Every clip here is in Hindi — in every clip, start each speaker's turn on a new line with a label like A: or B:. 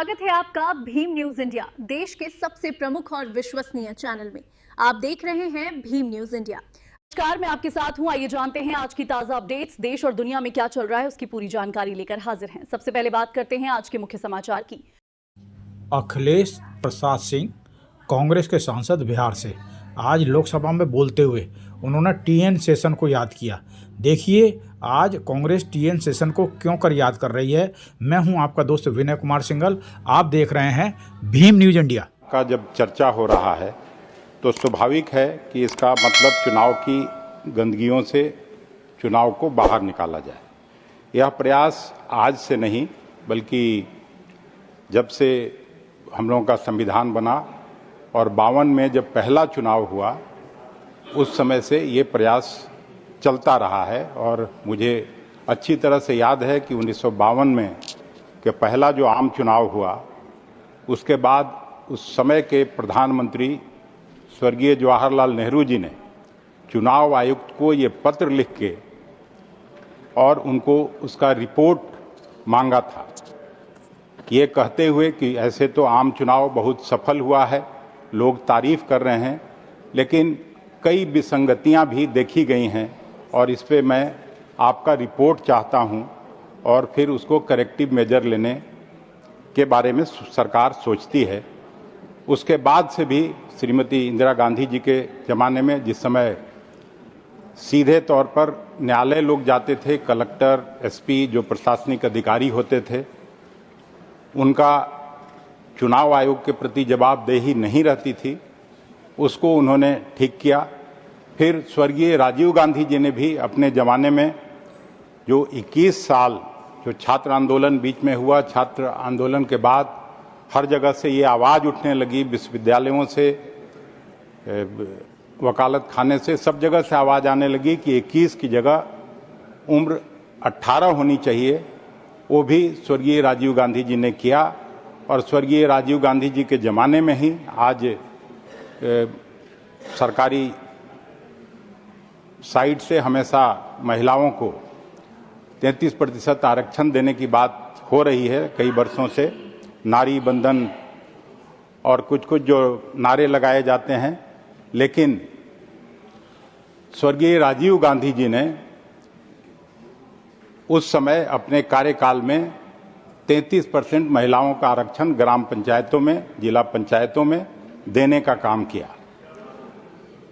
A: स्वागत है आपका भीम न्यूज इंडिया, देश के सबसे प्रमुख और विश्वसनीय चैनल में। आप देख रहे हैं भीम न्यूज इंडिया। नमस्कार, मैं आपके साथ हूं। आइए जानते हैं आज की ताजा अपडेट्स। देश और दुनिया में क्या चल रहा है उसकी पूरी जानकारी लेकर हाजिर हैं। सबसे पहले बात करते हैं आज के मुख्य समाचार की।
B: अखिलेश प्रसाद सिंह, कांग्रेस के सांसद बिहार से, आज लोकसभा में बोलते हुए उन्होंने टीएन शेषन को याद किया। देखिए आज कांग्रेस टीएन शेषन को क्यों कर याद कर रही है। मैं हूं आपका दोस्त विनय कुमार सिंघल, आप देख रहे हैं भीम न्यूज इंडिया।
C: का जब चर्चा हो रहा है तो स्वाभाविक है कि इसका मतलब चुनाव की गंदगियों से चुनाव को बाहर निकाला जाए। यह प्रयास आज से नहीं बल्कि जब से हम लोगों का संविधान बना और 52 में जब पहला चुनाव हुआ उस समय से ये प्रयास चलता रहा है। और मुझे अच्छी तरह से याद है कि 1952 में के पहला जो आम चुनाव हुआ उसके बाद उस समय के प्रधानमंत्री स्वर्गीय जवाहरलाल नेहरू जी ने चुनाव आयुक्त को ये पत्र लिख के और उनको उसका रिपोर्ट मांगा था, ये कहते हुए कि ऐसे तो आम चुनाव बहुत सफल हुआ है, लोग तारीफ कर रहे हैं, लेकिन कई विसंगतियां भी देखी गई हैं और इस पे मैं आपका रिपोर्ट चाहता हूं और फिर उसको करेक्टिव मेजर लेने के बारे में सरकार सोचती है। उसके बाद से भी श्रीमती इंदिरा गांधी जी के ज़माने में जिस समय सीधे तौर पर न्यायालय लोग जाते थे, कलेक्टर, एसपी जो प्रशासनिक अधिकारी होते थे, उनका चुनाव आयोग के प्रति जवाबदेही नहीं रहती थी, उसको उन्होंने ठीक किया। फिर स्वर्गीय राजीव गांधी जी ने भी अपने ज़माने में जो 21 साल जो छात्र आंदोलन बीच में हुआ, छात्र आंदोलन के बाद हर जगह से ये आवाज़ उठने लगी, विश्वविद्यालयों से, वकालत खाने से, सब जगह से आवाज़ आने लगी कि 21 की जगह उम्र 18 होनी चाहिए। वो भी स्वर्गीय राजीव गांधी जी ने किया और स्वर्गीय राजीव गांधी जी के ज़माने में ही आज सरकारी साइड से हमेशा महिलाओं को 33% आरक्षण देने की बात हो रही है कई वर्षों से। नारी बंधन और कुछ कुछ जो नारे लगाए जाते हैं, लेकिन स्वर्गीय राजीव गांधी जी ने उस समय अपने कार्यकाल में 33% महिलाओं का आरक्षण ग्राम पंचायतों में, जिला पंचायतों में देने का काम किया।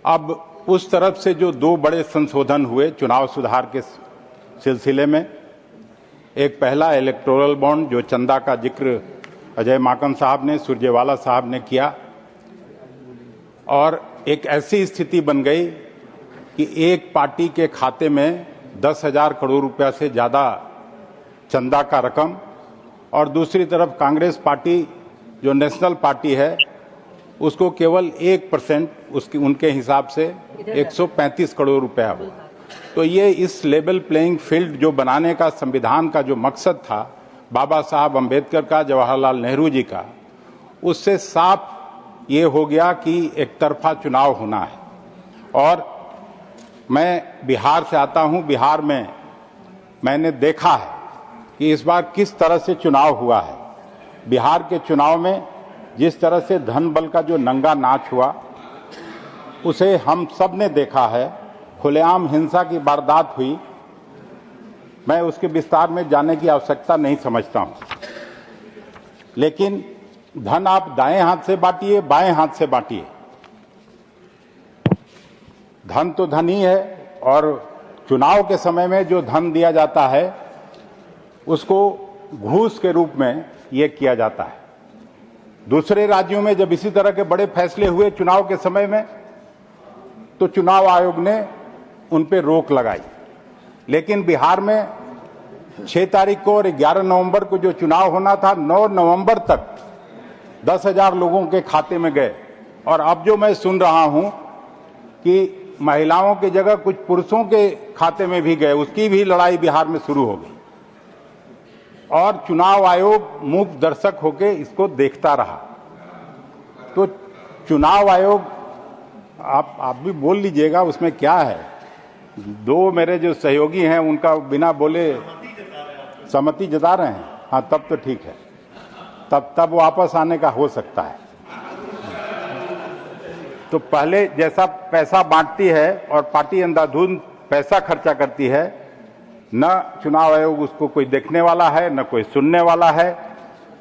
C: अब उस तरफ से जो दो बड़े संशोधन हुए चुनाव सुधार के सिलसिले में, एक पहला इलेक्टोरल बॉन्ड जो चंदा का जिक्र अजय माकन साहब ने, सुरजेवाला साहब ने किया, और एक ऐसी स्थिति बन गई कि एक पार्टी के खाते में 10,000 करोड़ रुपया से ज़्यादा चंदा का रकम और दूसरी तरफ कांग्रेस पार्टी जो नेशनल पार्टी है उसको केवल 1% उसकी उनके हिसाब से 135 करोड़ रुपया हुआ। तो ये इस लेवल प्लेइंग फील्ड जो बनाने का संविधान का जो मकसद था बाबा साहब अम्बेडकर का, जवाहरलाल नेहरू जी का, उससे साफ ये हो गया कि एक तरफा चुनाव होना है। और मैं बिहार से आता हूं, बिहार में मैंने देखा है कि इस बार किस तरह से चुनाव हुआ है। बिहार के चुनाव में जिस तरह से धन बल का जो नंगा नाच हुआ उसे हम सब ने देखा है। खुलेआम हिंसा की वारदात हुई, मैं उसके विस्तार में जाने की आवश्यकता नहीं समझता हूं, लेकिन धन आप दाएं हाथ से बांटिए, बाएं हाथ से बांटिए, धन तो धन ही है। और चुनाव के समय में जो धन दिया जाता है उसको घूस के रूप में यह किया जाता है। दूसरे राज्यों में जब इसी तरह के बड़े फैसले हुए चुनाव के समय में तो चुनाव आयोग ने उन पर रोक लगाई, लेकिन बिहार में 6 तारीख को और 11 नवंबर को जो चुनाव होना था, 9 नवंबर तक 10,000 लोगों के खाते में गए। और अब जो मैं सुन रहा हूं कि महिलाओं की जगह कुछ पुरुषों के खाते में भी गए, उसकी भी लड़ाई बिहार में शुरू हो गई और चुनाव आयोग मूक दर्शक होकर इसको देखता रहा। तो चुनाव आयोग, आप भी बोल लीजिएगा, उसमें क्या है। दो मेरे जो सहयोगी हैं उनका बिना बोले सहमति जता रहे हैं, हाँ तब तो ठीक है। तब वापस आने का हो सकता है। तो पहले जैसा पैसा बांटती है और पार्टी अंधाधुंध पैसा खर्चा करती है, न चुनाव आयोग उसको कोई देखने वाला है, न कोई सुनने वाला है।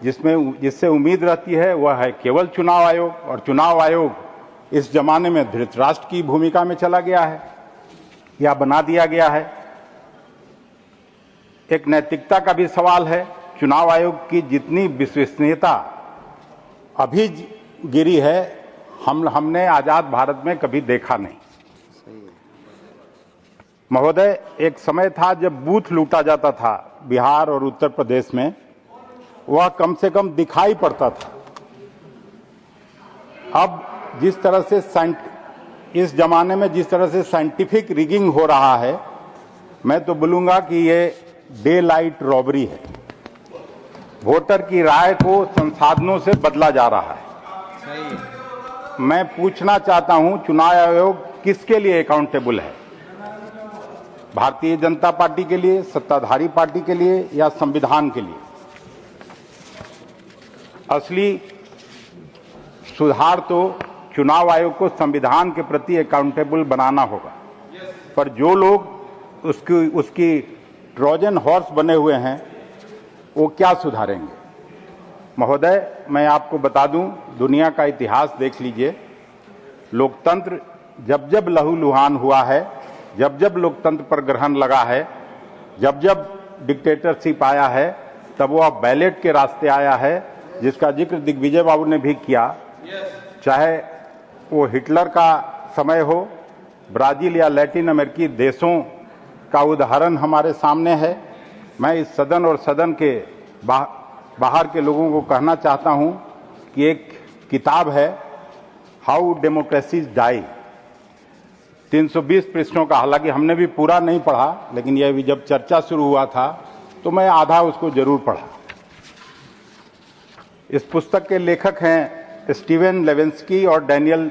C: जिससे उम्मीद रहती है वह है केवल चुनाव आयोग, और चुनाव आयोग इस जमाने में धृतराष्ट्र की भूमिका में चला गया है या बना दिया गया है। एक नैतिकता का भी सवाल है। चुनाव आयोग की जितनी विश्वसनीयता अभी गिरी है, हमने आजाद भारत में कभी देखा नहीं। महोदय, एक समय था जब बूथ लूटा जाता था बिहार और उत्तर प्रदेश में, वह कम से कम दिखाई पड़ता था। अब जिस तरह से इस जमाने में जिस तरह से साइंटिफिक रिगिंग हो रहा है, मैं तो बोलूंगा कि ये डे लाइट रॉबरी है। वोटर की राय को संसाधनों से बदला जा रहा है। मैं पूछना चाहता हूं, चुनाव आयोग किसके लिए अकाउंटेबल है? भारतीय जनता पार्टी के लिए, सत्ताधारी पार्टी के लिए, या संविधान के लिए? असली सुधार तो चुनाव आयोग को संविधान के प्रति अकाउंटेबल बनाना होगा। पर जो लोग उसकी ट्रोजन हॉर्स बने हुए हैं, वो क्या सुधारेंगे? महोदय, मैं आपको बता दूं, दुनिया का इतिहास देख लीजिए। लोकतंत्र जब जब लहूलुहान हुआ है, जब जब लोकतंत्र पर ग्रहण लगा है, जब जब डिक्टेटरशिप आया है, तब वह बैलेट के रास्ते आया है, जिसका जिक्र दिग्विजय बाबू ने भी किया। चाहे वो हिटलर का समय हो, ब्राजील या लैटिन अमेरिकी देशों का उदाहरण हमारे सामने है। मैं इस सदन और सदन के बाहर के लोगों को कहना चाहता हूं कि एक किताब है, हाउ डेमोक्रेसीज डाई, 320 पृष्ठों का। हालांकि हमने भी पूरा नहीं पढ़ा, लेकिन यह भी जब चर्चा शुरू हुआ था तो मैं आधा उसको जरूर पढ़ा। इस पुस्तक के लेखक हैं स्टीवन लेविंस्की और डैनियल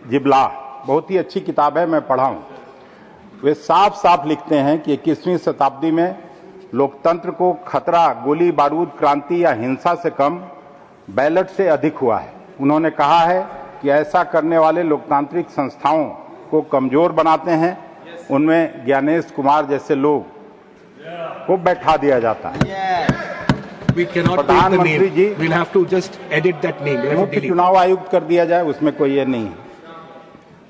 C: जिब्ला। बहुत ही अच्छी किताब है, मैं पढ़ा हूं। वे साफ साफ लिखते हैं कि 21वीं शताब्दी में लोकतंत्र को खतरा गोली बारूद, क्रांति या हिंसा से कम बैलेट से अधिक हुआ है। उन्होंने कहा है कि ऐसा करने वाले लोकतांत्रिक संस्थाओं को कमजोर बनाते हैं। उनमें ज्ञानेश कुमार जैसे लोग को बैठा दिया जाता है। प्रधानमंत्री जी,
D: we'll have to just edit that name.
C: मुख्य चुनाव आयुक्त कर दिया जाए, उसमें कोई ये नहीं है।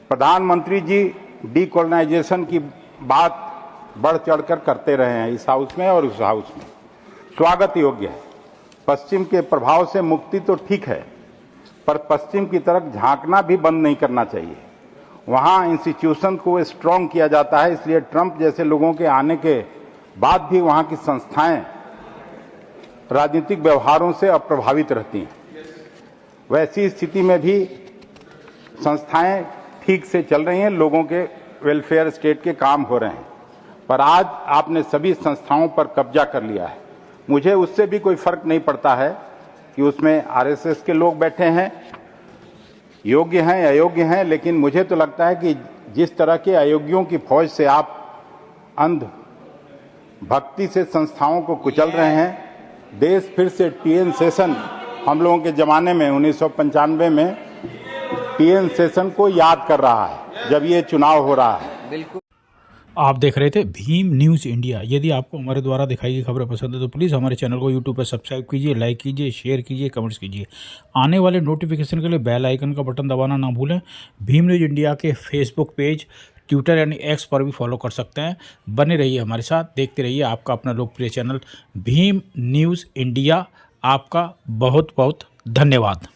C: प्रधानमंत्री जी डीकोलोनाइजेशन की बात बढ़ चढ़कर करते रहे हैं इस हाउस में और उस हाउस में। स्वागत योग्य है। पश्चिम के प्रभाव से मुक्ति तो ठीक है, पर पश्चिम की तरफ झांकना भी बंद नहीं करना चाहिए। वहां इंस्टीट्यूशन को स्ट्रांग किया जाता है, इसलिए ट्रंप जैसे लोगों के आने के बाद भी वहां की संस्थाएं राजनीतिक व्यवहारों से अप्रभावित रहती हैं। वैसी स्थिति में भी संस्थाएं ठीक से चल रही हैं, लोगों के वेलफेयर स्टेट के काम हो रहे हैं। पर आज आपने सभी संस्थाओं पर कब्जा कर लिया है। मुझे उससे भी कोई फर्क नहीं पड़ता है कि उसमें आरएसएस के लोग बैठे हैं, योग्य हैं अयोग्य हैं, लेकिन मुझे तो लगता है कि जिस तरह के अयोग्यों की फौज से आप अंध भक्ति से संस्थाओं को कुचल रहे हैं, देश फिर से टीएन सेशन, हम लोगों के जमाने में 1995 में टीएन सेशन को याद कर रहा है जब ये चुनाव हो रहा है।
D: बिल्कुल।
B: आप देख रहे थे भीम न्यूज़ इंडिया। यदि आपको हमारे द्वारा दिखाई गई खबरें पसंद है तो प्लीज़ हमारे चैनल को यूट्यूब पर सब्सक्राइब कीजिए, लाइक कीजिए, शेयर कीजिए, कमेंट्स कीजिए। आने वाले नोटिफिकेशन के लिए बेल आइकन का बटन दबाना ना भूलें। भीम न्यूज़ इंडिया के फेसबुक पेज, ट्विटर यानी एक्स पर भी फॉलो कर सकते हैं। बने रहिए हमारे साथ, देखते रहिए आपका अपना लोकप्रिय चैनल भीम न्यूज़ इंडिया। आपका बहुत बहुत धन्यवाद।